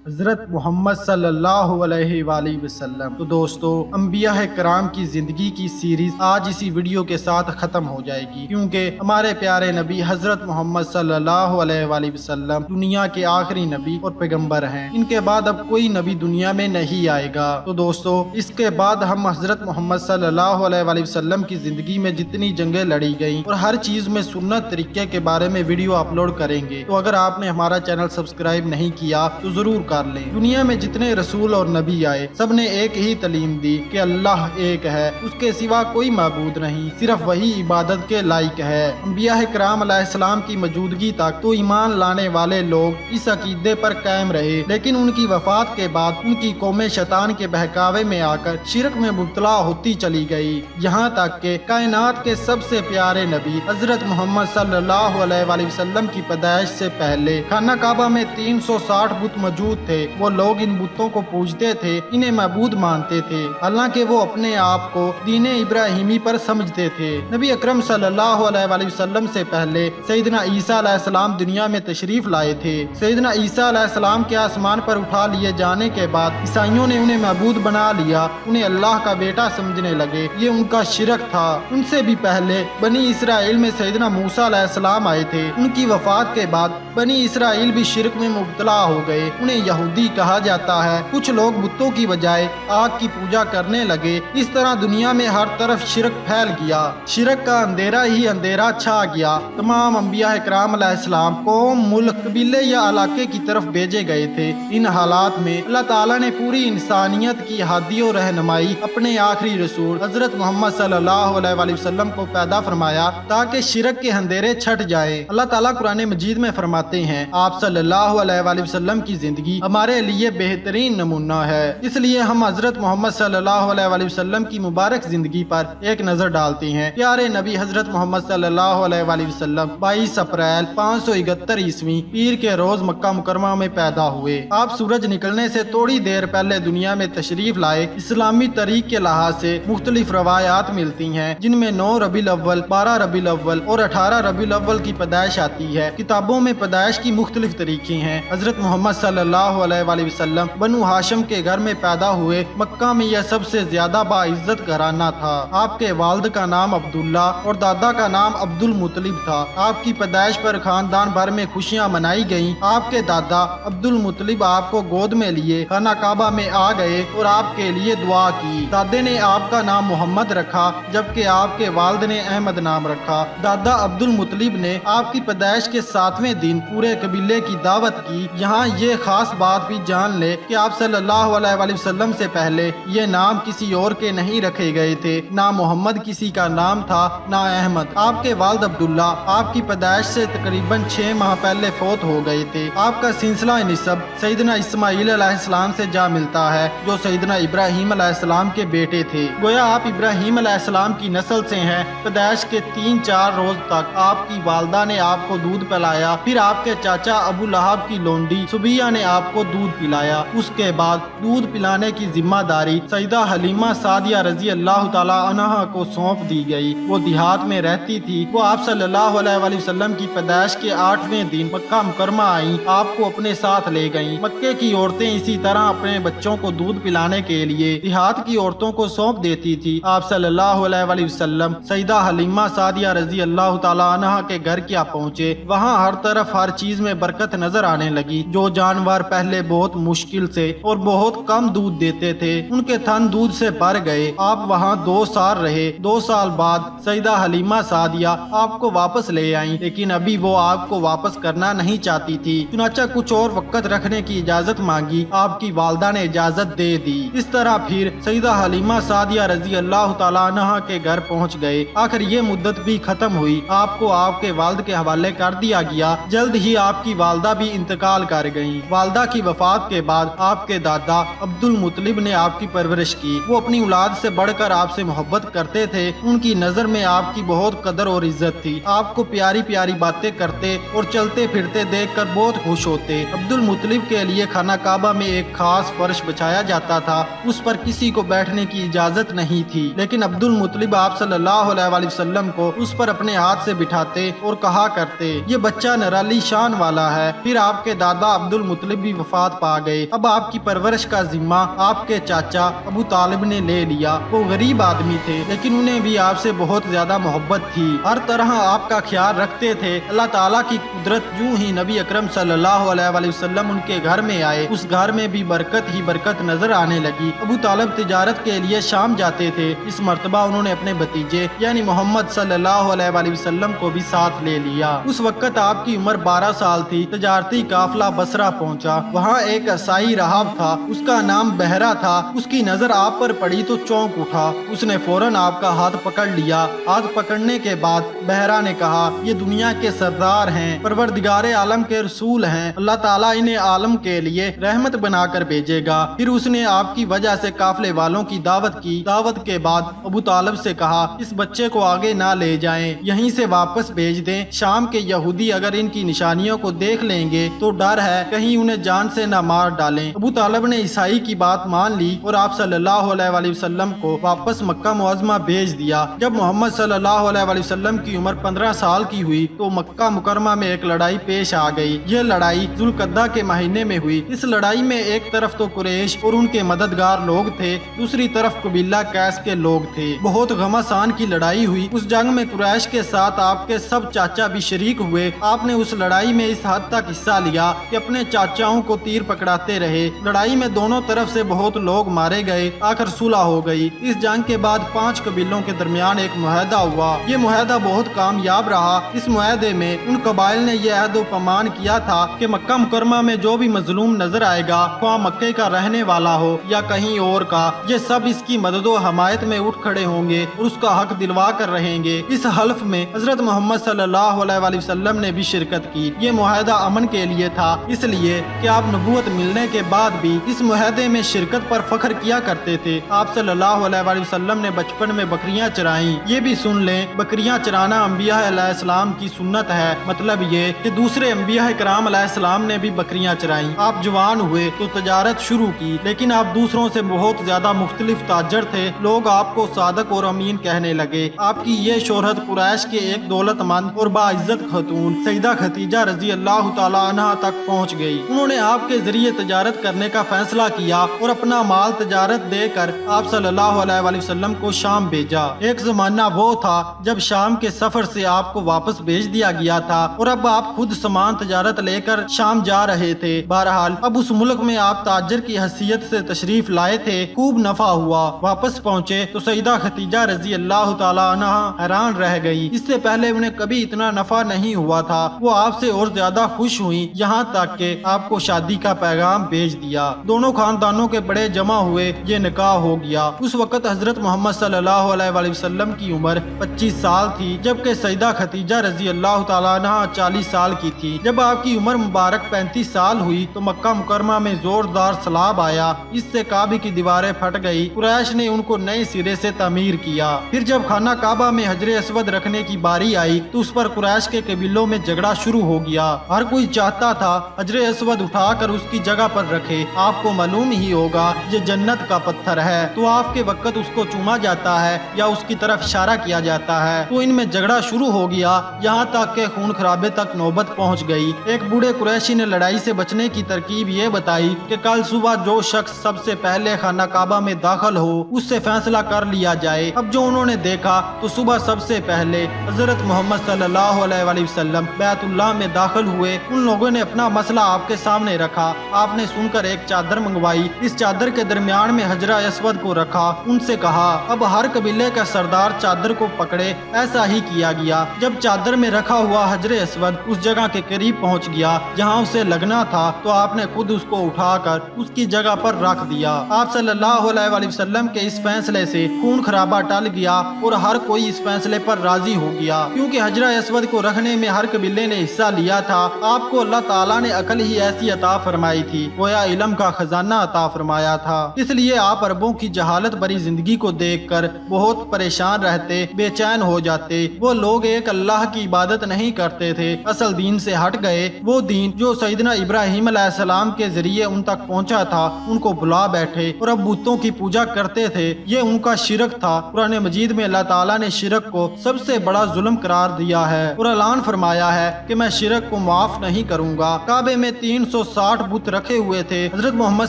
حضرت محمد صلی اللہ علیہ وآلہ وسلم۔ تو دوستو، انبیاء کرام کی زندگی کی سیریز آج اسی ویڈیو کے ساتھ ختم ہو جائے گی، کیونکہ ہمارے پیارے نبی حضرت محمد صلی اللہ علیہ وآلہ وسلم دنیا کے آخری نبی اور پیغمبر ہیں۔ ان کے بعد اب کوئی نبی دنیا میں نہیں آئے گا۔ تو دوستو، اس کے بعد ہم حضرت محمد صلی اللہ علیہ وآلہ وسلم کی زندگی میں جتنی جنگیں لڑی گئیں اور ہر چیز میں سنت طریقے کے بارے میں ویڈیو اپلوڈ کریں گے۔ تو اگر آپ نے ہمارا چینل سبسکرائب نہیں کیا تو ضرور کر لیں۔ دنیا میں جتنے رسول اور نبی آئے، سب نے ایک ہی تعلیم دی کہ اللہ ایک ہے، اس کے سوا کوئی معبود نہیں، صرف وہی عبادت کے لائق ہے۔ انبیاء کرام علیہ السلام کی موجودگی تک تو ایمان لانے والے لوگ اس عقیدے پر قائم رہے، لیکن ان کی وفات کے بعد ان کی قوم شیطان کے بہکاوے میں آ کر شرک میں مبتلا ہوتی چلی گئی، یہاں تک کہ کائنات کے سب سے پیارے نبی حضرت محمد صلی اللہ علیہ وآلہ وسلم کی پیدائش سے پہلے خانہ کعبہ میں 360 بت موجود تھے۔ وہ لوگ ان بتوں کو پوجتے تھے، انہیں معبود مانتے تھے، حالانکہ وہ اپنے آپ کو دین ابراہیمی پر سمجھتے تھے۔ نبی اکرم صلی اللہ علیہ وآلہ وسلم سے پہلے سیدنا عیسیٰ علیہ السلام دنیا میں تشریف لائے تھے۔ سیدنا عیسیٰ علیہ السلام کے آسمان پر اٹھا لیے جانے کے بعد عیسائیوں نے انہیں معبود بنا لیا، انہیں اللہ کا بیٹا سمجھنے لگے، یہ ان کا شرک تھا۔ ان سے بھی پہلے بنی اسرائیل میں سیدنا موسیٰ علیہ السلام آئے تھے، ان کی وفات کے بعد بنی اسرائیل بھی شرک میں مبتلا ہو گئے، انہیں یہودی کہا جاتا ہے۔ کچھ لوگ بتوں کی بجائے آگ کی پوجا کرنے لگے، اس طرح دنیا میں ہر طرف شرک پھیل گیا، شرک کا اندھیرا ہی اندھیرا چھا گیا۔ تمام انبیاء کرام علیہ السلام قوم، ملک، قبیلے یا علاقے کی طرف بھیجے گئے تھے۔ ان حالات میں اللہ تعالیٰ نے پوری انسانیت کی ہادی و رہنمائی اپنے آخری رسول حضرت محمد صلی اللہ علیہ وآلہ وسلم کو پیدا فرمایا تاکہ شرک کے اندھیرے چھٹ جائیں۔ اللہ تعالیٰ قرآن مجید میں فرماتے ہیں، آپ صلی اللہ علیہ وآلہ وسلم کی زندگی ہمارے لیے بہترین نمونہ ہے، اس لیے ہم حضرت محمد صلی اللہ علیہ وآلہ وسلم کی مبارک زندگی پر ایک نظر ڈالتے ہیں۔ پیارے نبی حضرت محمد صلی اللہ علیہ وآلہ وسلم 22 اپریل 571 عیسوی پیر کے روز مکہ مکرمہ میں پیدا ہوئے۔ آپ سورج نکلنے سے تھوڑی دیر پہلے دنیا میں تشریف لائے۔ اسلامی تاریخ کے لحاظ سے مختلف روایات ملتی ہیں، جن میں 9 ربیع الاول، 12 ربیع الاول اور 18 ربیع الاول کی پیدائش آتی ہے۔ کتابوں میں پیدائش کی مختلف طریقے ہیں۔ حضرت محمد صلی اللہ علیہ وآلہ وسلم بنو ہاشم کے گھر میں پیدا ہوئے۔ مکہ میں یہ سب سے زیادہ باعزت گھرانہ تھا۔ آپ کے والد کا نام عبداللہ اور دادا کا نام عبد المطلب تھا۔ آپ کی پیدائش پر خاندان بھر میں خوشیاں منائی گئیں۔ آپ کے دادا عبد المطلب آپ کو گود میں لیے خانہ کعبہ میں آ گئے اور آپ کے لیے دعا کی۔ دادے نے آپ کا نام محمد رکھا، جبکہ آپ کے والد نے احمد نام رکھا۔ دادا عبد المطلب نے آپ کی پیدائش کے 7ویں دن پورے قبیلے کی دعوت کی۔ یہاں یہ خاص بات بھی جان لے کہ آپ صلی اللہ علیہ وآلہ وسلم سے پہلے یہ نام کسی اور کے نہیں رکھے گئے تھے، نہ محمد کسی کا نام تھا نہ احمد۔ آپ کے والد عبداللہ آپ کی پیدائش سے تقریباً 6 ماہ پہلے فوت ہو گئے تھے۔ آپ کا سلسلہ نسب سیدنا اسماعیل علیہ السلام سے جا ملتا ہے، جو سیدنا ابراہیم علیہ السلام کے بیٹے تھے، گویا آپ ابراہیم علیہ السلام کی نسل سے ہیں۔ پیدائش کے 3-4 روز تک آپ کی والدہ نے آپ کو دودھ پلایا، پھر آپ کے چاچا ابو لہب کی لونڈی سبیہ نے آپ کو دودھ پلایا۔ اس کے بعد دودھ پلانے کی ذمہ داری سیدہ حلیمہ سعدیہ رضی اللہ تعالیٰ عنہا کو سونپ دی گئی۔ وہ دیہات میں رہتی تھی۔ وہ آپ صلی اللہ علیہ وآلہ وسلم کی پیدائش کے 8ویں دن مکہ مکرمہ آئیں، آپ کو اپنے ساتھ لے گئیں۔ مکے کی عورتیں اسی طرح اپنے بچوں کو دودھ پلانے کے لیے دیہات کی عورتوں کو سونپ دیتی تھی۔ آپ صلی اللہ علیہ وآلہ وسلم سیدہ حلیمہ سعدیہ رضی اللہ تعالیٰ عنہا کے گھر کیا پہنچے، وہاں ہر طرف ہر چیز میں برکت نظر آنے لگی۔ جو جانور پہلے بہت مشکل سے اور بہت کم دودھ دیتے تھے، ان کے تھن دودھ سے بھر گئے۔ آپ وہاں 2 سال رہے۔ 2 سال بعد سیدہ حلیمہ سعدیہ آپ کو واپس لے آئیں، لیکن ابھی وہ آپ کو واپس کرنا نہیں چاہتی تھی، چنانچہ کچھ اور وقت رکھنے کی اجازت مانگی۔ آپ کی والدہ نے اجازت دے دی۔ اس طرح پھر سیدہ حلیمہ سعدیہ رضی اللہ تعالیٰ عنہا کے گھر پہنچ گئے۔ آخر یہ مدت بھی ختم ہوئی، آپ کو آپ کے والد کے حوالے کر دیا گیا۔ جلد ہی آپ کی والدہ بھی انتقال کر گئیں۔ والدہ کی وفات کے بعد آپ کے دادا عبد المطلب نے آپ کی پرورش کی۔ وہ اپنی اولاد سے بڑھ کر آپ سے محبت کرتے تھے۔ ان کی نظر میں آپ کی بہت قدر اور عزت تھی۔ آپ کو پیاری پیاری باتیں کرتے اور چلتے پھرتے دیکھ کر بہت خوش ہوتے۔ عبد المطلب کے لیے خانہ کعبہ میں ایک خاص فرش بچھایا جاتا تھا، اس پر کسی کو بیٹھنے کی اجازت نہیں تھی، لیکن عبد المطلب آپ صلی اللہ علیہ وآلہ وسلم کو اس پر اپنے ہاتھ سے بٹھاتے اور کہا کرتے، یہ بچہ نرالی شان والا ہے۔ پھر آپ کے دادا عبد المطلب بھی वफात पा गए। अब आपकी परवरिश का जिम्मा आपके चाचा अबू तालिब ने ले लिया। वो गरीब आदमी थे लेकिन उन्हें भी आपसे बहुत ज्यादा मोहब्बत थी, हर तरह आपका ख्याल रखते थे। अल्लाह ताला की कुदरत, यूं ही नबी अकरम सल्लल्लाहु अलैहि वसल्लम उनके घर में आए। उस घर में भी बरकत ही बरकत नजर आने लगी। अबू तालिब तिजारत के लिए शाम जाते थे। इस मर्तबा उन्होंने अपने भतीजे यानी मोहम्मद सल्लल्लाहु अलैहि वसल्लम को भी साथ ले लिया। उस वक्त आपकी उम्र 12 साल थी। तिजारती काफिला बसरा पहुंचा। वहाँ एक ईसाई राहब था, उसका नाम बहरा था। उसकी नजर आप पर पड़ी तो चौंक उठा। उसने फौरन आपका हाथ पकड़ लिया। हाथ पकड़ने के बाद बहरा ने कहा, ये दुनिया के सरदार हैं, परवरदिगार आलम के रसूल हैं, अल्लाह ताला इन्हें आलम के लिए रहमत बनाकर भेजेगा। फिर उसने आपकी वजह से काफिले वालों की दावत की। दावत के बाद अबू तालिब से कहा, इस बच्चे को आगे ना ले जाएं, यहीं से वापस भेज दें। शाम के यहूदी अगर इनकी निशानियों को देख लेंगे तो डर है कहीं उन्हें जान से न मार डालें। अबू तालिब ने ईसाई की बात मान ली और आप सल्लल्लाहु अलैहि वसल्लम को वापस मक्का मुअज़्ज़मा भेज दिया। जब मोहम्मद सल्लल्लाहु अलैहि वसल्लम की उम्र 15 साल की हुई तो मक्का मुकरमा में एक लड़ाई पेश आ गई। यह लड़ाई जुल्क़अदा के महीने में हुई। इस लड़ाई में एक तरफ तो कुरैश और उनके मददगार लोग थे, दूसरी तरफ कबीला कैस के लोग थे। बहुत घमासान की लड़ाई हुई। उस जंग में कुरैश के साथ आपके सब चाचा भी शरीक हुए। आपने उस लड़ाई में इस हद तक हिस्सा लिया कि अपने चाचाओं को तीर पकड़ाते रहे। लड़ाई में दोनों तरफ से बहुत लोग मारे गए। आखिर सुलह हो गई। इस जंग के बाद 5 कबीलों के दरमियान एक मुआहदा हुआ। ये मुआहदा बहुत कामयाब रहा। इस मुआहदे में उन कबाइल ने यह अहद व पैमान किया था कि मक्का मुकरमा में जो भी मजलूम नजर आएगा, वहाँ मक्के का रहने वाला हो या कहीं और का, ये सब इसकी मदद व हमायत में उठ खड़े होंगे और उसका हक दिलवा कर रहेंगे। इस हल्फ में हजरत मोहम्मद सल्लल्लाहु अलैहि वसल्लम ने भी शिरकत की। ये मुआहदा अमन के लिए था, इसलिए कि आप नबूवत मिलने के बाद भी इस मुआहदे में शिरकत पर फख्र किया करते थे। आप सल्लल्लाहु अलैहि वसल्लम ने बचपन में बकरियां चराई। ये भी सुन लें, बकरियां चराना अंबिया अलैहिस्सलाम की सुन्नत है। मतलब ये कि दूसरे अंबिया कराम अलैहिस्सलाम ने भी बकरियां चराई। आप जवान हुए तो तजारत शुरू की, लेकिन आप दूसरों से बहुत ज्यादा मुख्तलिफ ताजर थे। लोग आपको सादक और अमीन कहने लगे। आपकी ये शोहरत कुरैश के एक दौलतमंद और बाइज्जत खतून सईदा खतीजा रजी अल्लाह तआला अन्हा तक पहुँच गयी। उन्होंने आपके जरिए तजारत करने का फैसला किया और अपना माल तजारत देकर आप सल्लल्लाहु अलैहि वसल्लम को शाम भेजा। एक जमाना वो था जब शाम के सफर से आपको वापस भेज दिया गया था और अब आप खुद सामान तजारत लेकर शाम जा रहे थे। बहरहाल अब उस मुल्क में आप ताजर की हैसियत से तशरीफ लाए थे। खूब नफा हुआ। वापस पहुँचे तो सईदा खतीजा रजी अल्लाह तआला अन्हा हैरान रह गई। इससे पहले उन्हें कभी इतना नफा नहीं हुआ था। वो आपसे और ज्यादा खुश हुई, यहाँ तक के आपको शादी का पैगाम भेज दिया। दोनों खानदानों के बड़े जमा हुए, ये निकाह हो गया। उस वक्त हजरत मोहम्मद सल्लल्लाहु अलैहि वसल्लम की उम्र 25 साल थी, जबकि सईदा खतीजा रजी अल्लाह तआला अन्हा 40 साल की थी। जब आपकी उम्र मुबारक 35 साल हुई तो मक्का मुकरमा में जोरदार सैलाब आया। इससे काबे की दीवारें फट गई। कुरैश ने उनको नए सिरे से तामीर किया। फिर जब खाना काबा में हजरे अस्वद रखने की बारी आई तो उस पर कुरैश के कबीलों में झगड़ा शुरू हो गया। हर कोई चाहता था हजरे अस्वद उठाकर उसकी जगह पर रखे। आपको मालूम ही होगा ये जन्नत का पत्थर है, तो आपके वक्त उसको चूमा जाता है या उसकी तरफ इशारा किया जाता है। तो इनमें झगड़ा शुरू हो गया, यहाँ तक के खून खराबे तक नौबत पहुँच गई। एक बूढ़े कुरैशी ने लड़ाई से बचने की तरकीब ये बताई कि कल सुबह जो शख्स सबसे पहले खाना काबा में दाखिल हो उससे फैसला कर लिया जाए। अब जो उन्होंने देखा तो सुबह सबसे पहले हजरत मोहम्मद सल्लल्लाहु अलैहि वसल्लम बैतुल्लाह में दाखिल हुए। उन लोगों ने अपना मसला आपके सामने रखा। आपने सुनकर एक चादर मंगवाई। इस चादर के दरमियान में हजरा अस्वद को रखा। उनसे कहा अब हर कबीले का सरदार चादर को पकड़े। ऐसा ही किया गया। जब चादर में रखा हुआ हजरे अस्वद उस जगह के करीब पहुंच गया जहां उसे लगना था तो आपने खुद उसको उठाकर उसकी जगह पर रख दिया। आप सल्लल्लाहु अलैहि वसल्लम के इस फैसले से खून खराबा टल गया और हर कोई इस फैसले पर राजी हो गया, क्योंकि हजरा अस्वद को रखने में हर कबीले ने हिस्सा लिया था। आपको अल्लाह ताला ने अकल ही ऐसी अता फरमाई थी, गोया इल्म का खजाना अता फरमाया था। इसलिए आप अरबों की जहालत भरी जिंदगी को देखकर बहुत परेशान रहते, बेचैन हो जाते। वो लोग एक अल्लाह की इबादत नहीं करते थे, असल दीन से हट गए। वो दीन जो सैयदना इब्राहिम अलैहिस्सलाम के जरिए उन तक पहुंचा था उनको भुला बैठे और अब बुतों की पूजा करते थे। ये उनका शिरक था। कुरान मजीद में अल्लाह ताला ने शिरक को सबसे बड़ा जुल्म करार दिया है और ऐलान फरमाया है कि मैं शिरक को माफ नहीं करूंगा। काबे में 300 160 बुत रखे हुए थे। हजरत मोहम्मद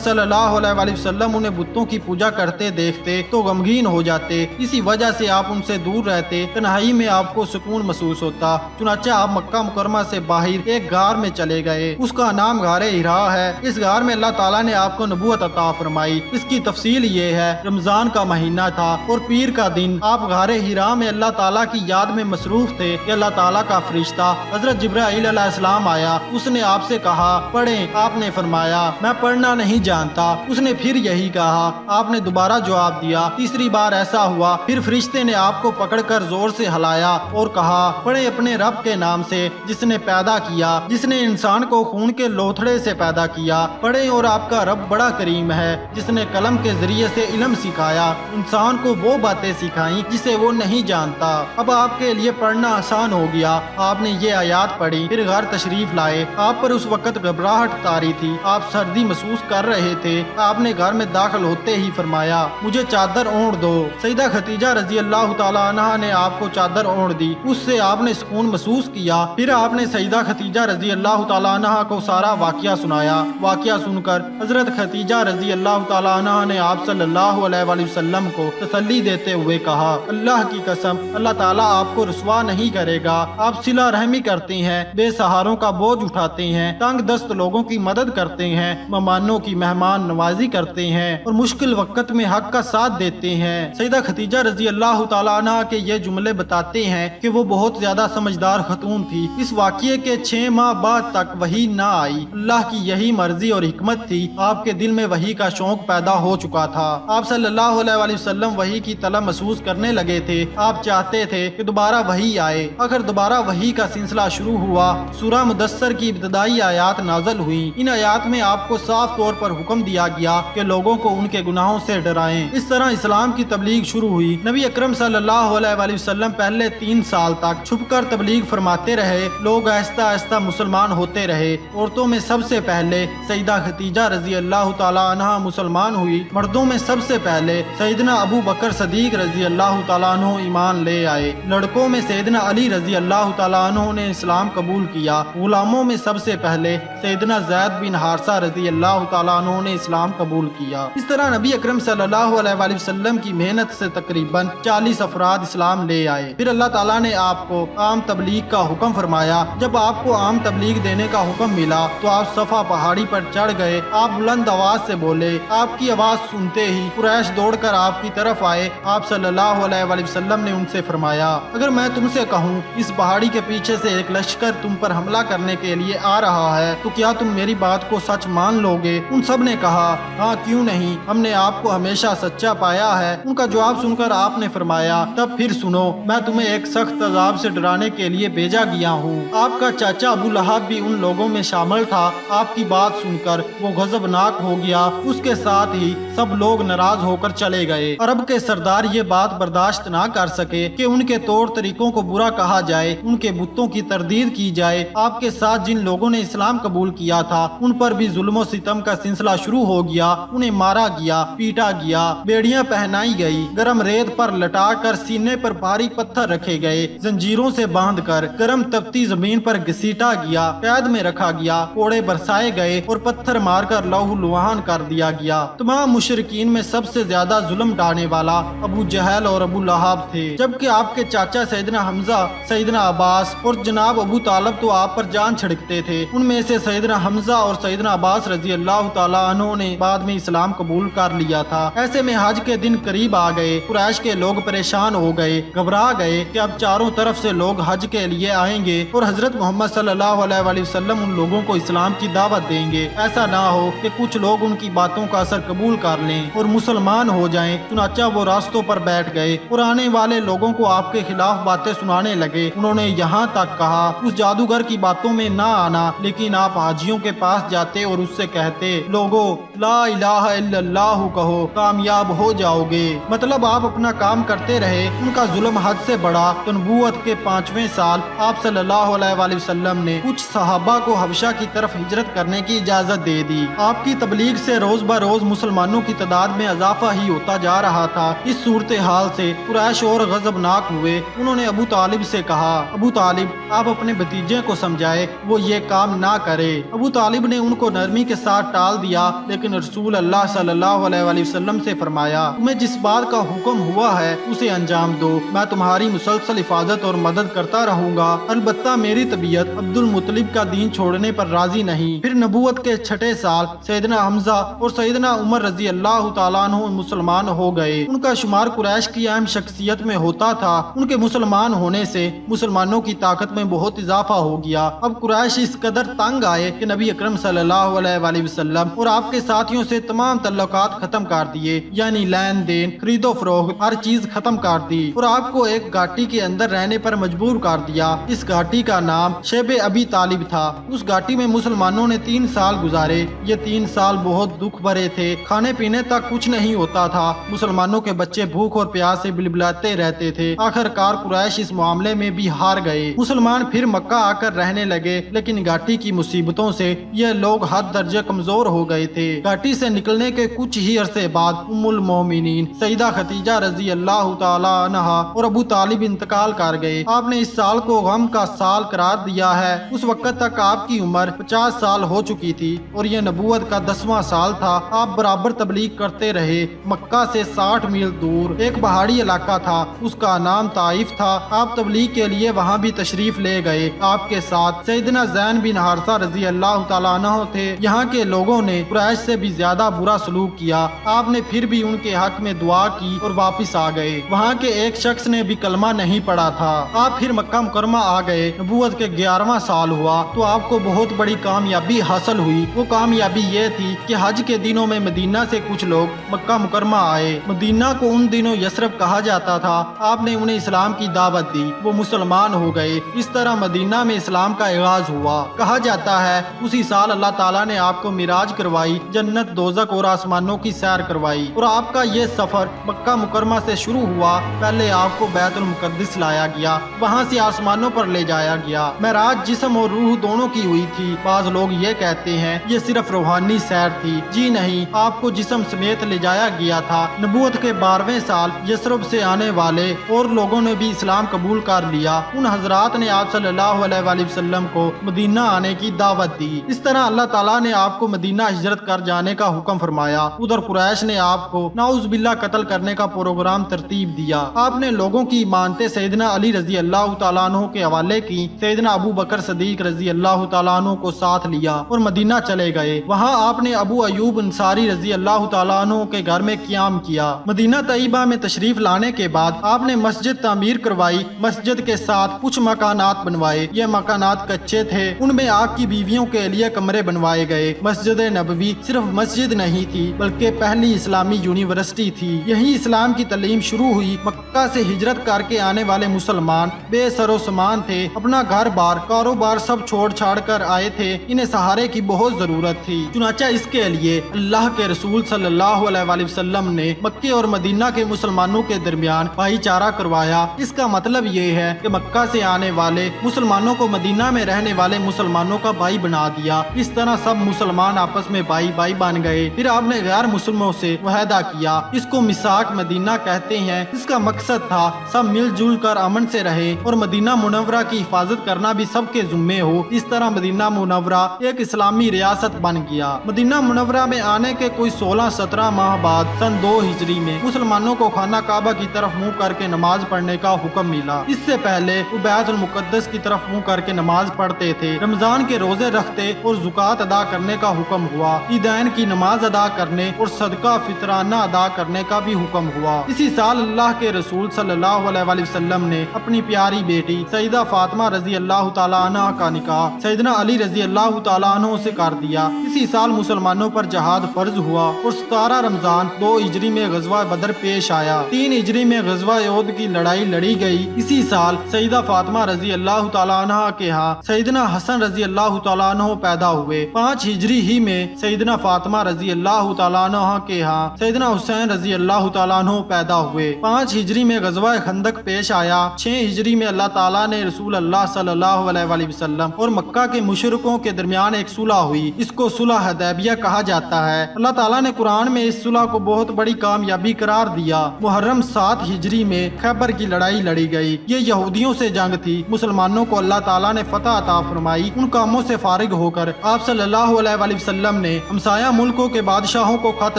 सल्लल्लाहु अलैहि वसल्लम उन्हें बुतों की पूजा करते देखते तो गमगीन हो जाते। इसी वजह से आप उनसे दूर रहते, तन्हाई में आपको सुकून महसूस होता। चुनाचे आप मक्का मुकरमा से बाहर एक गार में चले गए, उसका नाम गारे हिरा है। इस गार में अल्लाह ताला ने आपको नबूवत अता फरमाई। इसकी तफसील ये है, रमजान का महीना था और पीर का दिन। आप गारे हिरा में अल्लाह ताला की याद में मसरूफ थे कि अल्लाह ताला का फरिश्ता हजरत जिब्राइल अलैहिस्सलाम आया। उसने आपसे कहा पढ़ें। आपने फरमाया मैं पढ़ना नहीं जानता। उसने फिर यही कहा। आपने दोबारा जवाब दिया। तीसरी बार ऐसा हुआ, फिर फरिश्ते ने आपको पकड़कर जोर से हिलाया और कहा पढ़े अपने रब के नाम से जिसने पैदा किया, जिसने इंसान को खून के लोथड़े से पैदा किया। पढ़े और आपका रब बड़ा करीम है जिसने कलम के जरिए से इल्म सिखाया, इंसान को वो बातें सिखाई जिसे वो नहीं जानता। अब आपके लिए पढ़ना आसान हो गया। आपने ये आयात पढ़ी, फिर घर तशरीफ लाए। आप पर उस वक्त घबराहट तारी थी, आप सर्दी महसूस कर रहे थे। आपने घर में दाखिल होते ही फरमाया मुझे चादर ओढ़ दो। सईदा खतीजा रजी अल्लाह तआला अन्हा ने आपको चादर ओढ़ दी। उससे आपने सुकून महसूस किया। फिर आपने सईदा खतीजा रजी अल्लाह तआला अन्हा को सारा वाकया सुनाया। वाकया सुनकर हजरत खतीजा रजी अल्लाह तआला अन्हा ने आप सल्लल्लाहु अलैहि वसल्लम को तसल्ली देते हुए कहा अल्लाह की कसम अल्लाह ताला आपको रुसवा नहीं करेगा। आप सिला रहमी करते हैं, बेसहारों का बोझ उठाते हैं, तंग दस्त लोगों की मदद करते हैं, मेहमानों की मेहमान नवाजी करते हैं और मुश्किल वक्त में हक का साथ देते हैं। सईदा खतीजा रजी अल्लाह तआला अन्हा के ये जुमले बताते हैं कि वो बहुत ज्यादा समझदार खतून थी। इस वाक़ये के 6 माह बाद तक वही ना आई। अल्लाह की यही मर्जी और हिकमत थी। आपके दिल में वही का शौक पैदा हो चुका था। आप सल्लल्लाहु अलैहि वसल्लम वही की तलब महसूस करने लगे थे। आप चाहते थे कि दोबारा वही आए। अगर दोबारा वही का सिलसिला शुरू हुआ। सूरह मुदस्सर की इब्तिदाई आयात नाज़िल हुई। इन आयात में आपको साफ तौर पर हुक्म दिया गया कि लोगों को उनके गुनाहों से डराएं। इस तरह इस्लाम की तबलीग शुरू हुई। नबी अकरम सल्लल्लाहु अलैहि वसल्लम पहले 3 साल तक छुपकर तबलीग फरमाते रहे। लोग आहिस्ता आहिस्ता मुसलमान होते रहे। औरतों में सबसे पहले सईदा खतीजा रजी अल्लाह तआला अन्हा मुसलमान हुई। मर्दों में सबसे पहले सैयदना अबू बकर सदीक रजी अल्लाह तआला अन्हु ईमान ले आए। लड़कों में सैयदना अली रजी अल्लाह तआला अन्हु ने इस्लाम कबूल किया। गुलामों में सबसे पहले सैयदना ज़ैद बिन हारसा रजी अल्लाह तआला अन्हु ने इस्लाम कबूल किया। इस तरह नबी अकरम सल्लल्लाहु अलैहि वसल्लम की मेहनत से तकरीबन 40 अफराद इस्लाम ले आए। फिर अल्लाह ताला ने आपको आम तबलीग का हुक्म फरमाया। जब आपको आम तबलीग देने का हुक्म मिला तो आप सफा पहाड़ी पर चढ़ गए। आप बुलंद आवाज से बोले। आपकी आवाज सुनते ही कुरैश दौड़कर आपकी तरफ आए। आप सल्लल्लाहु अलैहि वसल्लम ने उनसे फरमाया अगर मैं तुमसे कहूँ इस पहाड़ी के पीछे से एक लश्कर तुम पर हमला करने के लिए आ रहा है तो क्या तुम मेरी बात को सच मान लोगे? उन सब ने कहा हाँ क्यों नहीं, हमने आपको हमेशा सच्चा पाया है। उनका जवाब सुनकर आपने फरमाया तब फिर सुनो, मैं तुम्हें एक सख्त अजाब से डराने के लिए भेजा गया हूँ। आपका चाचा अबू लहब भी उन लोगों में शामिल था। आपकी बात सुनकर वो गजबनाक हो गया। उसके साथ ही सब लोग नाराज होकर चले गए। अरब के सरदार ये बात बर्दाश्त ना कर सके कि उनके तौर तरीकों को बुरा कहा जाए, उनके बुतों की तरदीद की जाए। आपके साथ जिन लोगों ने इस्लाम कबूल किया था उन पर भी जुल्म सितम का सिलसिला शुरू हो गया। उन्हें मारा गया, पीटा गया, बेड़ियां पहनाई गई, गर्म रेत पर लटा कर सीने पर भारी पत्थर रखे गए, जंजीरों से बांध कर गर्म तपती जमीन पर घसीटा गया, कैद में रखा गया, कोड़े बरसाए गए और पत्थर मारकर लहू लुहान कर दिया गया। तमाम मुशरिकीन में सबसे ज्यादा जुल्म ढाने वाला अबू जहल और अबू लहब थे। जबकि आपके चाचा सैयदना हमजा, सैयदना अब्बास और जनाब अबू तालब तो आप पर जान छिड़कते थे। उनमें से सैयदना हमजा और सैयदना अब्बास रजी अल्लाह तआला अन्हु ने बाद में इस्लाम कबूल कर लिया था। ऐसे में हज के दिन करीब आ गए। कुरैश के लोग परेशान हो गए, घबरा गए कि अब चारों तरफ से लोग हज के लिए आएंगे और हजरत मोहम्मद सल्लल्लाहु अलैहि वसल्लम उन लोगों को इस्लाम की दावत देंगे। ऐसा ना हो कि कुछ लोग उनकी बातों का असर कबूल कर लें और मुसलमान हो जाएं। चुनाचा वो रास्तों पर बैठ गए और आने वाले लोगों को आपके खिलाफ बातें सुनाने लगे। उन्होंने यहाँ तक कहा उस जादूगर की बातों में ना आना, लेकिन आप हाजियों के पास जाते और उससे कहते लोगो ला इलाहा इल्लल्लाह कहो, कामयाब हो जाओगे। मतलब आप अपना काम करते रहे। उनका जुल्म हद से बढ़ा तो नबूवत के 5वें साल आप सल्लल्लाहु अलैहि वसल्लम ने कुछ सहाबा को हबशा की तरफ हिजरत करने की इजाजत दे दी। आपकी तबलीग से रोज ब रोज मुसलमानों की तादाद में इजाफा ही होता जा रहा था। इस सूरत हाल से कुरैश और गजबनाक हुए। उन्होंने अबू तालिब से कहा अबू तालिब आप अपने भतीजे को समझाए वो ये काम ना करे। अबू तालिब ने उनको नरमी के साथ टाल दिया, लेकिन रसूल अल्लाह सल्लल्लाहु अलैहि वसल्लम से फरमाया, तुम्हें जिस बात का हुक्म हुआ है उसे अंजाम दो, मैं तुम्हारी मुसलसल हिफाजत और मदद करता रहूंगा। अलबत्ता मेरी तबीयत अब्दुल मुत्तलिब का दीन छोड़ने पर राजी नहीं। फिर नबूवत के छठे साल सैयदना हमजा और सैयदना उमर रजी अल्लाह तआला अन्हु मुसलमान हो गए। उनका शुमार कुरैश की अहम शख्सियत में होता था। उनके मुसलमान होने से मुसलमानों की ताकत में बहुत इजाफा हो गया। अब कुरैश इस कदर तंग आए कि नबी अकरम सल्लल्लाहु अलैहि वसल्लम और आपके साथियों से तमाम तल्लुकात खत्म कर दिए, यानी लेन देन, खरीदो फरोख्त, हर चीज खत्म कर दी और आपको एक घाटी के अंदर रहने पर मजबूर कर दिया। इस घाटी का नाम शेबे अबी तालिब था। उस घाटी में मुसलमानों ने 3 साल गुजारे। ये 3 साल बहुत दुख भरे थे। खाने पीने तक कुछ नहीं होता था। मुसलमानों के बच्चे भूख और प्यास से बिलबिलाते रहते थे। आखिरकार कुरैश इस मामले में भी हार गए। मुसलमान फिर मक्का आकर रहने लगे, लेकिन घाटी की मुसीबतों से ये लोग हद दर्जे कमजोर हो गए थे। घाटी से निकलने के कुछ ही अरसे बाद उम्मुल मोमिनीन सईदा खतीजा रजी अल्लाह तआला अन्हा और अबू तालिब इंतकाल कर गए। आपने इस साल को गम का साल करार दिया है। उस वक्त तक आपकी उम्र 50 साल हो चुकी थी और ये नबूवत का 10वां साल था। आप बराबर तबलीग करते रहे। मक्का से 60 मील दूर एक पहाड़ी इलाका था, उसका नाम ताइफ था। आप तबलीग के लिए वहाँ भी तशरीफ ले गए। आपके साथ सैयदना ज़ैन बिन हारिसा रजी अल्लाह तआला अन्हु थे। यहाँ के लोगों ने कुरैश से भी ज्यादा बुरा सलूक किया। आपने फिर भी उनके हक में दुआ की और वापिस आ गए। वहाँ के एक शख्स ने भी कलमा नहीं पढ़ा था। आप फिर मक्का मुकरमा आ गए। नबूवत के 11वां साल हुआ तो आपको बहुत बड़ी कामयाबी हासिल हुई। वो कामयाबी ये थी कि हज के दिनों में मदीना से कुछ लोग मक्का मुकरमा आए। मदीना को उन दिनों यसरब कहा जाता था। आपने उन्हें इस्लाम की दावत दी, वो मुसलमान हो गए। इस तरह मदीना में इस्लाम का आगाज हुआ। कहा जाता है उसी साल अल्लाह ताला ने आपको मिराज करवाई, जन्नत, दोज़ख और आसमानों की सैर करवाई और आपका ये सफर मक्का मुकरमा से शुरू हुआ। पहले आपको बैतुल मुकद्दिस लाया गया, वहाँ से आसमानों पर ले जाया गया। महराज जिस्म और रूह दोनों की हुई थी। बाज लोग ये कहते हैं ये सिर्फ रूहानी सैर थी। जी नहीं, आपको जिस्म समेत ले जाया गया था। नबूवत के 12वें साल यसरब से आने वाले और लोगों ने भी इस्लाम कबूल कर लिया। उन हजरात ने आप सल्लल्लाहु अलैहि वसल्लम को मदीना आने की दावत दी। इस तरह अल्लाह ताला ने आपको मदीना हिजरत कर जाने का हुक्म फरमाया। उधर कुरैश ने आपको नाउज़ुबिल्लाह कत्ल करने का प्रोग्राम तरतीब दिया। आपने लोगों की मानते सैयदना अली रजी अल्लाह तआला अन्हु के हवाले की। सैयदना अबू बकर सदीक रजी अल्लाह तआला अन्हु को साथ लिया और मदीना चले गए। वहाँ आपने अबू अयूब अंसारी रजी अल्लाह तआला अन्हु के घर में क़याम किया। मदीना तैयबा में तशरीफ लाने के बाद आपने मस्जिद तामीर करवाई। मस्जिद के साथ कुछ मकानात बनवाए। ये मकानात कच्चे थे। उनमें आपकी बीवियों के लिए कमरे बनवाए गए। मस्जिद नबवी सिर्फ मस्जिद नहीं थी बल्कि पहली इस्लामी यूनिवर्सिटी थी। यही इस्लाम की तालीम शुरू हुई। मक्का से हिजरत करके आने वाले मुसलमान बेसरो सामान थे। अपना घर बार कारोबार सब छोड़ छाड़ कर आए थे। इन्हें सहारे की बहुत जरूरत थी। चुनाचा इसके लिए अल्लाह के रसूल सल्लल्लाहु अलैहि वसल्लम ने मक्के और मदीना के मुसलमानों के दरमियान भाईचारा करवाया। इसका मतलब ये है कि मक्का से आने वाले मुसलमानों को मदीना में रहने वाले मुसलमानों का भाई बना दिया। इस तरह सब मुसलमान आपस में भाई भाई बन गए। फिर आपने गैर मुसलमानों से वायदा किया। इसको मिसाक मदीना कहते हैं। इसका मकसद था सब मिलजुल कर अमन से रहे और मदीना मुनव्वरा की हिफाजत करना भी सबके जुम्मे हो। इस तरह मदीना मुनव्वरा एक इस्लामी रियासत बन गया। मदीना मुनव्वरा में आने के कोई 16-17 माह बाद सन 2 हिजरी में मुसलमानों को खाना काबा की तरफ मुंह करके नमाज पढ़ने का हुक्म मिला। इससे पहले वो बैतुल मुकद्दस की तरफ मुंह करके नमाज पढ़ते थे। रमजान के रोजे रखते और ज़कात अदा करने का हुक्म हुआ। ईदैन की नमाज अदा करने और सदका फितराना अदा करने का भी हुक्म हुआ। इसी साल अल्लाह के रसूल सल्लल्लाहु अलैहि वसल्लम ने अपनी प्यारी बेटी सईदा फातिमा रजी अल्लाह तआला अन्हा का निकाह सैयदना अली रजी अल्लाह तआला अन्हु से कर दिया। इसी साल मुसलमानों पर जहाद फर्ज हुआ और 17 रमजान 2 हिजरी में गज़वा बदर पेश आया। 3 हिजरी में गज़वा उहद की लड़ाई लड़ी गई। इसी साल सईदा फातिमा रजी अल्लाह तआला अन्हा के यहाँ सैयदना हसन रजी अल्लाह तआला अन्हु पैदा हुए। 5 हिजरी ही में सैयदना फातिमा रजी अल्लाह तआला अन्हा के यहाँ सैयदना हुसैन रजी अल्लाह तआला अन्हु पैदा हुए। 5 हिजरी में गज़वा खंदक पेश आया। 6 हिजरी में अल्लाह ताला ने रसूल अल्लाह सल्लल्लाहु अलैहि वसल्लम और मक्का के मुशरिकों के दरमियान एक सुलह हुई। इसको सुलह हदैबिया कहा जाता है। अल्लाह ताला ने कुरान में इस सुलह को बहुत बड़ी कामयाबी करार दिया। मुहर्रम 7 हिजरी में खैबर की लड़ाई लड़ी गई। ये यहूदियों से जंग थी। मुसलमानों को अल्लाह ताला ने फतह अता फरमाई। उन कामों से फारिग होकर आप सल्लल्लाहु अलैहि वसल्लम ने हमसाया मुल्कों के बादशाहों को खत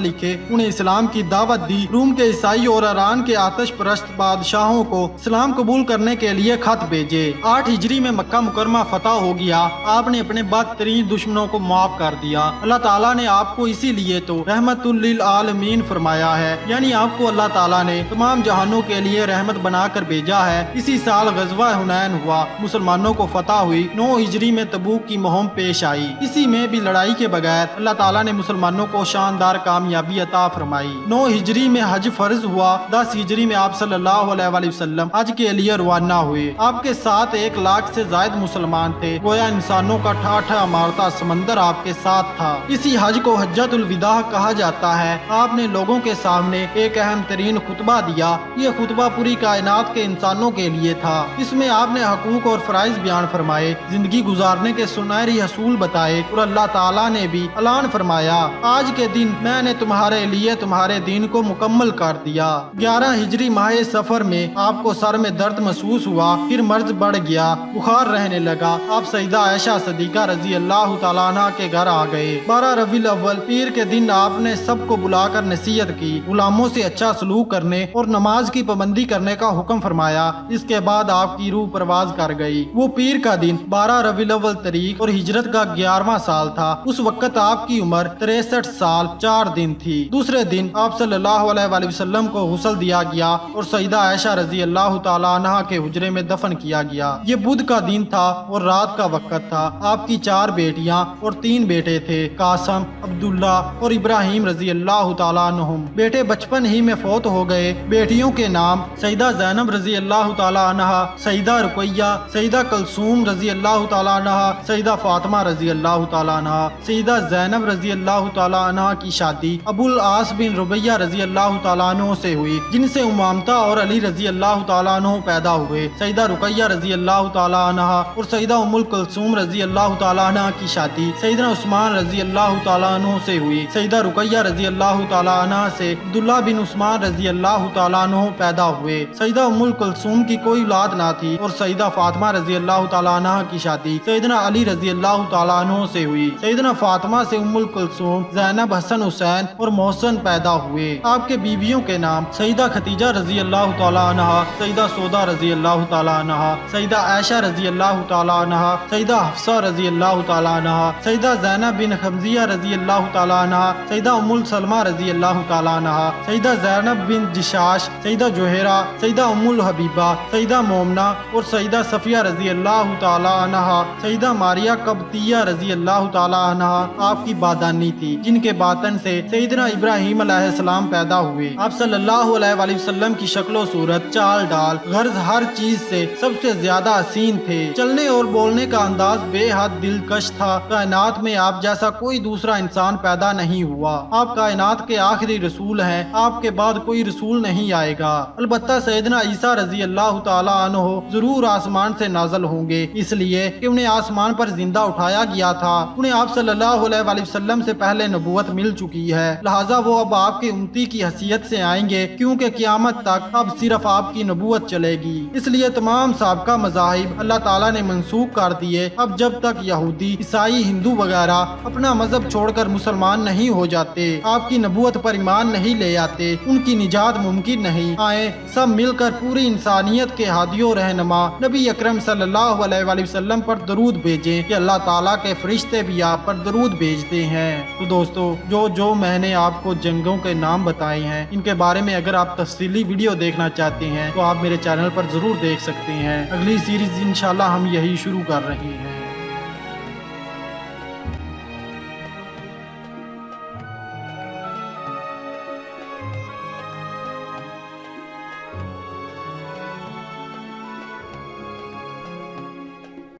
लिखे, उन्हें इस्लाम की दावत दी। रूम के ईसाई और ईरान के आतिश परस्त बादशाहों को इस्लाम कबूल करने के लिए खत भेजे। 8 हिजरी में मक्का मुकरमा फतह हो गया। आपने अपने बदतरीन दुश्मनों को माफ कर दिया। अल्लाह ताला ने आपको इसीलिए तो रहमतुल लिल आलमीन फरमाया है, यानी आपको अल्लाह ताला ने तमाम जहानों के लिए रहमत बनाकर भेजा है। इसी साल गज़वा हुनैन हुआ, मुसलमानों को फतह हुई। 9 हिजरी में तबूक की मुहिम पेश आई। इसी में भी लड़ाई के बगैर अल्लाह ताला ने मुसलमानों को शानदार कामयाबी अता फरमाई। 9 हिजरी में हज फर्ज हुआ। 10 हिजरी में आप सल्लल्लाहु अलैहि वसल्लम हज के लिए रवाना हुए। आपके साथ 1 लाख से जायद मुसलमान थे। गोया इंसानों का ठाठा मारता समंदर आपके साथ था। इसी हज को हज्जतुल विदा कहा जाता है। आपने लोगों के सामने एक अहम तरीन खुतबा दिया। ये खुतबा पूरी कायनात के इंसानों के लिए था। इसमें आपने हकूक और फराइज बयान फरमाए, जिंदगी गुजारने के सुनहरी हसूल बताए और अल्लाह ताला ने भी ऐलान फरमाया, आज के दिन मैंने तुम्हारे लिए तुम्हारे दीन को मुकम्मल कर दिया। 11 हिजरी माह सफर में आपको सर में दर्द महसूस हुआ, फिर मर्ज बढ़ गया, बुखार रहने लगा। आप सईदा आयशा सदीका रजी अल्लाह तआला अन्हा के घर आ गए। 12 रबीउल अव्वल पीर के दिन आपने सबको बुलाकर नसीहत की, गुलामों से अच्छा सलूक करने और नमाज की पाबंदी करने का हुक्म फरमाया। इसके बाद आपकी रूह परवाज कर गई। वो पीर का दिन 12 रबीउल अव्वल तारीख और हिजरत का 11वां साल था। उस वक्त आपकी उम्र 63 साल 4 दिन थी। दूसरे दिन आप सल्लल्लाहु अलैहि वसल्लम को गुस्ल दिया गया और सईदा आयशा रजी अल्लाह तआला अन्हा के हुजरे में दफन किया गया। ये बुध का दिन था और रात का वक्त था। आपकी 4 बेटियां और 3 बेटे थे, कासम, अब्दुल्ला और इब्राहिम रजी अल्लाह तआला अन्हुम। बेटे बचपन ही में फौत हो गए। बेटियों के नाम सईदा ज़ैनब रजी अल्लाह तआला अन्हा, सईदा रुकैया, सईदा कलसूम रजी अल्लाह तआला अन्हा, सईदा फातिमा रजी अल्लाह तआला अन्हा। सईदा ज़ैनब रजी अल्लाह तआला अन्हा की शादी अबुल आस बिन रुबैया रजी अल्लाह तआला अन्हु से हुई, जिनसे उमामता और अली रजी अल्लाह तआला अन्हु पैदा हुए। सईदा रुकैया रजी अल्लाह तआला अन्हा और सईदा उम्मुल कुलसूम रजी अल्लाह तआला अन्हा की शादी सईदना उस्मान रजी अल्लाह तआला अन्हु से हुई। सईदा रुकैया रजी अल्लाह तआला अन्हा से अब्दुल्ला बिन उस्मान रजी अल्लाह तआला अन्हु पैदा हुए। सईदा उम्मुल कुलसूम की कोई औलाद ना थी और सईदा फातिमा रजी अल्लाह तआला अन्हा की शादी सईदना अली रजी अल्लाह तआला अन्हु से हुई। सईदना फातिमा से उम्मुल कुलसूम, ज़ैनब, हसन, हुसैन और मोहसन पैदा हुए। आपके बीवियों के नाम सईदा खतीजा रजी अल्लाह तआला अन्हा, सईदा सौदा रजी अल्लाह तआला अन्हा, सईदा आयशा रजी अल्लाह तआला अन्हा, सईदा हफ्सा रजी अल्लाह तआला अन्हा, सईदा ज़ैनब बिन खमजिया रजी अल्लाह तआला अन्हा, सईदा उम्मुल सलमा रजी अल्लाह तआला अन्हा, सईदा ज़ैनब बिन जिशाश, सईदा जोहेरा, सईदा उम्मुल हबीबा, सईदा मोमना और सईदा सफिया रजी अल्लाह तआला अन्हा, सईदा मारिया कब्तिया रजी अल्लाह तआला अन्हा आपकी बादानी थी, जिनके बातन से सईदना इब्राहिम अलैहिस्सलाम पैदा हुए। आप सल्लल्लाहु अलैहि वसल्लम की शक्लो सूरत, चाल डाल, गर्ज हर चीज से सबसे ज्यादा हसीन थे। चलने और बोलने का अंदाज बेहद दिलकश था। कायनात में आप जैसा कोई दूसरा इंसान पैदा नहीं हुआ। आप कायनात के आखिरी रसूल हैं। आपके बाद कोई रसूल नहीं आएगा। अलबत्ता सैयदना ईसा रजी अल्लाह तआला अन्हु जरूर आसमान से नाजल होंगे, इसलिए कि उन्हें आसमान पर जिंदा उठाया गया था। उन्हें आप सल्लल्लाहु अलैहि वसल्लम से पहले नबूवत मिल चुकी है, लिहाजा वो अब आपकी उम्मती की हैसियत से आएंगे, क्योंकि क़यामत तक अब सिर्फ आपकी नबूवत चलेगी। इसलिए तमाम साबका मज़ाहिब अल्लाह ताला ने मनसूख कर दिए। अब जब तक यहूदी, ईसाई, हिंदू वगैरह अपना मजहब छोड़कर मुसलमान नहीं हो जाते, आपकी नबूवत पर ईमान नहीं ले आते, उनकी निजात मुमकिन नहीं। आए सब मिलकर पूरी इंसानियत के हादियो रहनुमा नबी अकरम सल्लल्लाहु अलैहि वसल्लम पर दरूद भेजें कि अल्लाह ताला के फरिश्ते भी आप पर दरूद भेजते हैं। तो दोस्तों, जो मैंने आपको जंगों के नाम बताए हैं, इनके बारे में अगर आप तफसीली वीडियो देखना चाहते हैं तो आप मेरे चैनल पर जरूर देख सकते हैं। अगली सीरीज इंशाल्लाह हम यही शुरू कर रहे हैं।